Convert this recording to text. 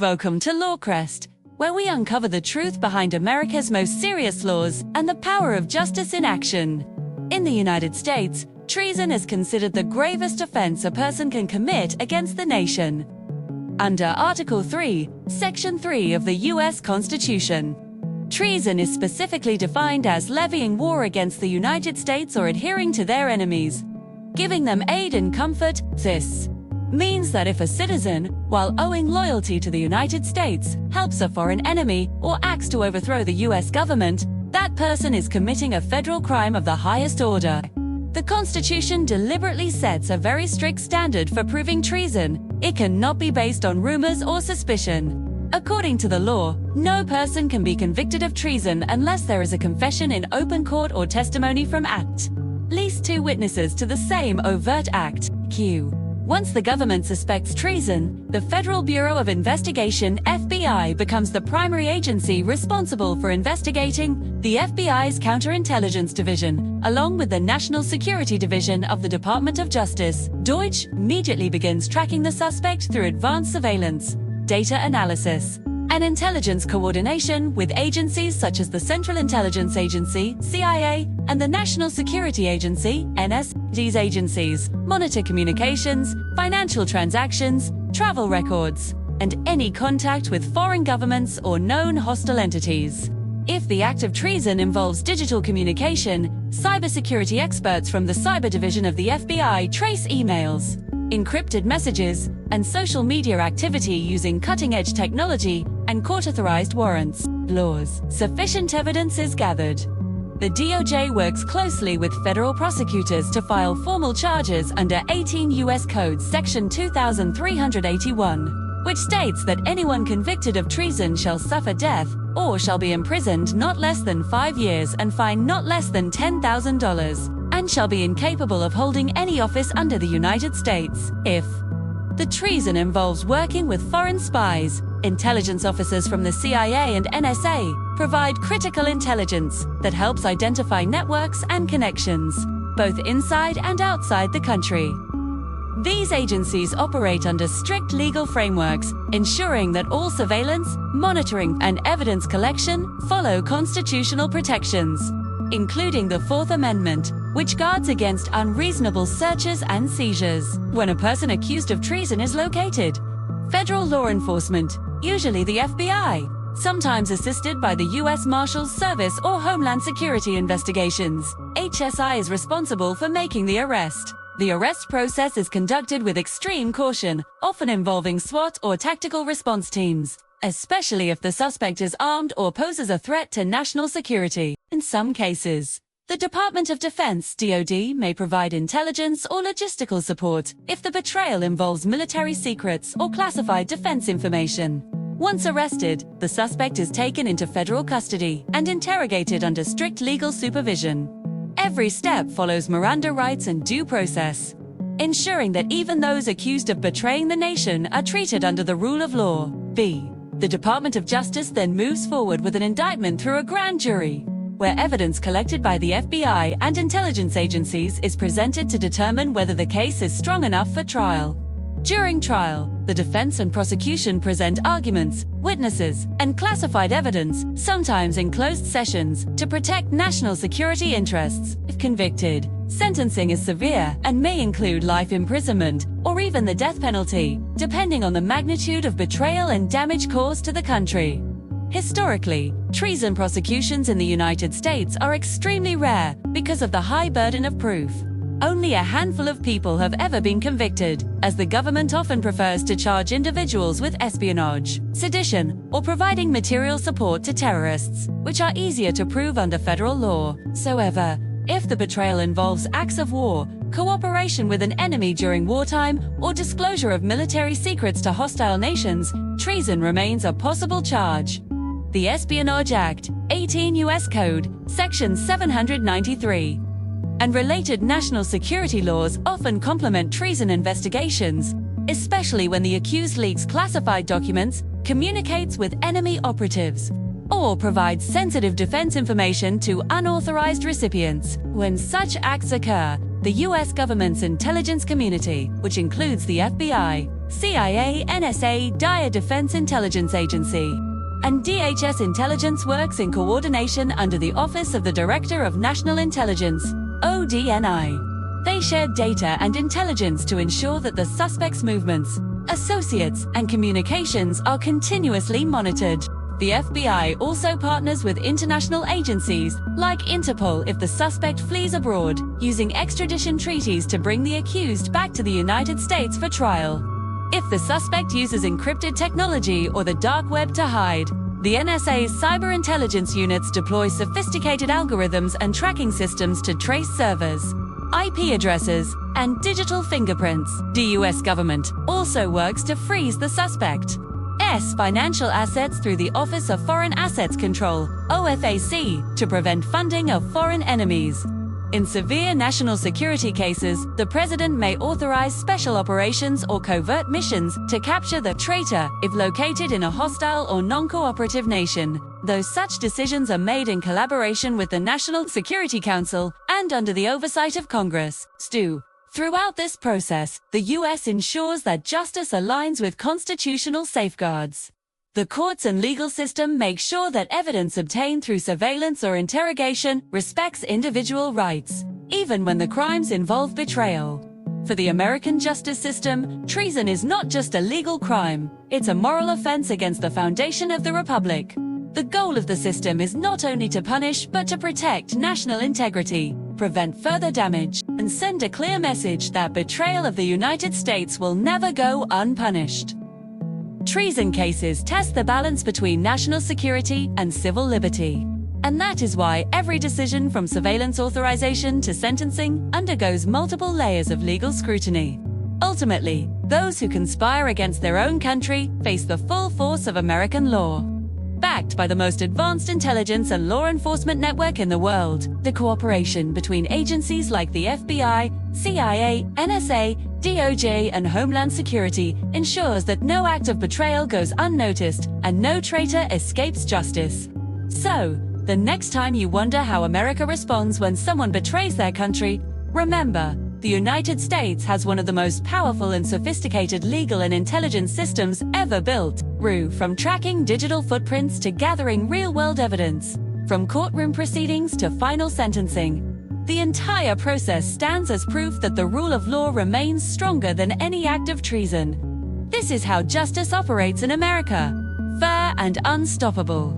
Welcome to Law Crest, where we uncover the truth behind America's most serious laws and the power of justice in action. In the United States, treason is considered the gravest offense a person can commit against the nation. Under Article 3, Section 3 of the U.S. Constitution, treason is specifically defined as levying war against the United States or adhering to their enemies, giving them aid and comfort. This means that if a citizen, while owing loyalty to the United States, helps a foreign enemy or acts to overthrow the U.S. government, that person is committing a federal crime of the highest order. The Constitution deliberately sets a very strict standard for proving treason. It cannot be based on rumors or suspicion. According to the law, no person can be convicted of treason unless there is a confession in open court or testimony from at least two witnesses to the same overt act. Once the government suspects treason, the Federal Bureau of Investigation (FBI) becomes the primary agency responsible for investigating. The FBI's Counterintelligence Division, along with the National Security Division of the Department of Justice, Deutsch, immediately begins tracking the suspect through advanced surveillance, data analysis, and intelligence coordination with agencies such as the Central Intelligence Agency (CIA) and the National Security Agency (NSA). These agencies monitor communications, financial transactions, travel records, and any contact with foreign governments or known hostile entities. If the act of treason involves digital communication, cybersecurity experts from the Cyber Division of the FBI trace emails, encrypted messages, and social media activity using cutting-edge technology and court-authorized warrants. Laws. Sufficient evidence is gathered. The DOJ works closely with federal prosecutors to file formal charges under 18 U.S. Code Section 2381, which states that anyone convicted of treason shall suffer death or shall be imprisoned not less than 5 years and fined not less than $10,000, and shall be incapable of holding any office under the United States if the treason involves working with foreign spies. Intelligence officers from the CIA and NSA provide critical intelligence that helps identify networks and connections, both inside and outside the country. These agencies operate under strict legal frameworks, ensuring that all surveillance, monitoring, and evidence collection follow constitutional protections, including the Fourth Amendment, which guards against unreasonable searches and seizures. When a person accused of treason is located, federal law enforcement, usually the FBI, sometimes assisted by the U.S. Marshals Service or Homeland Security Investigations, HSI, is responsible for making the arrest. The arrest process is conducted with extreme caution, often involving SWAT or tactical response teams, especially if the suspect is armed or poses a threat to national security. In some cases, the Department of Defense (DoD) may provide intelligence or logistical support if the betrayal involves military secrets or classified defense information. Once arrested, the suspect is taken into federal custody and interrogated under strict legal supervision. Every step follows Miranda rights and due process, ensuring that even those accused of betraying the nation are treated under the rule of law. The Department of Justice then moves forward with an indictment through a grand jury, where evidence collected by the FBI and intelligence agencies is presented to determine whether the case is strong enough for trial. During trial, the defense and prosecution present arguments, witnesses, and classified evidence, sometimes in closed sessions, to protect national security interests. If convicted, sentencing is severe and may include life imprisonment or even the death penalty, depending on the magnitude of betrayal and damage caused to the country. Historically, treason prosecutions in the United States are extremely rare because of the high burden of proof. Only a handful of people have ever been convicted, as the government often prefers to charge individuals with espionage, sedition, or providing material support to terrorists, which are easier to prove under federal law. However, if the betrayal involves acts of war, cooperation with an enemy during wartime, or disclosure of military secrets to hostile nations, treason remains a possible charge. The Espionage Act, 18 U.S. Code, Section 793, and related national security laws often complement treason investigations, especially when the accused leaks classified documents, communicates with enemy operatives, or provides sensitive defense information to unauthorized recipients. When such acts occur, the U.S. government's intelligence community, which includes the FBI, CIA, NSA, DIA Defense Intelligence Agency, and DHS intelligence works in coordination under the Office of the Director of National Intelligence, ODNI. They share data and intelligence to ensure that the suspect's movements, associates, and communications are continuously monitored. The FBI also partners with international agencies, like Interpol if the suspect flees abroad, using extradition treaties to bring the accused back to the United States for trial. If the suspect uses encrypted technology or the dark web to hide, the NSA's cyber intelligence units deploy sophisticated algorithms and tracking systems to trace servers, IP addresses, and digital fingerprints. The US government also works to freeze the suspect's financial assets through the Office of Foreign Assets Control, OFAC, to prevent funding of foreign enemies. In severe national security cases, the president may authorize special operations or covert missions to capture the traitor if located in a hostile or non-cooperative nation, though such decisions are made in collaboration with the National Security Council and under the oversight of Congress. Throughout this process, the U.S. ensures that justice aligns with constitutional safeguards. The courts and legal system make sure that evidence obtained through surveillance or interrogation respects individual rights, even when the crimes involve betrayal. For the American justice system, treason is not just a legal crime, it's a moral offense against the foundation of the Republic. The goal of the system is not only to punish, but to protect national integrity, prevent further damage, and send a clear message that betrayal of the United States will never go unpunished. Treason cases test the balance between national security and civil liberty. And that is why every decision from surveillance authorization to sentencing undergoes multiple layers of legal scrutiny. Ultimately, those who conspire against their own country face the full force of American law. Backed by the most advanced intelligence and law enforcement network in the world, the cooperation between agencies like the FBI, CIA, NSA, DOJ, and Homeland Security ensures that no act of betrayal goes unnoticed and no traitor escapes justice. So, the next time you wonder how America responds when someone betrays their country, remember, the United States has one of the most powerful and sophisticated legal and intelligence systems ever built. From tracking digital footprints to gathering real-world evidence, from courtroom proceedings to final sentencing, the entire process stands as proof that the rule of law remains stronger than any act of treason. This is how justice operates in America, fair and unstoppable.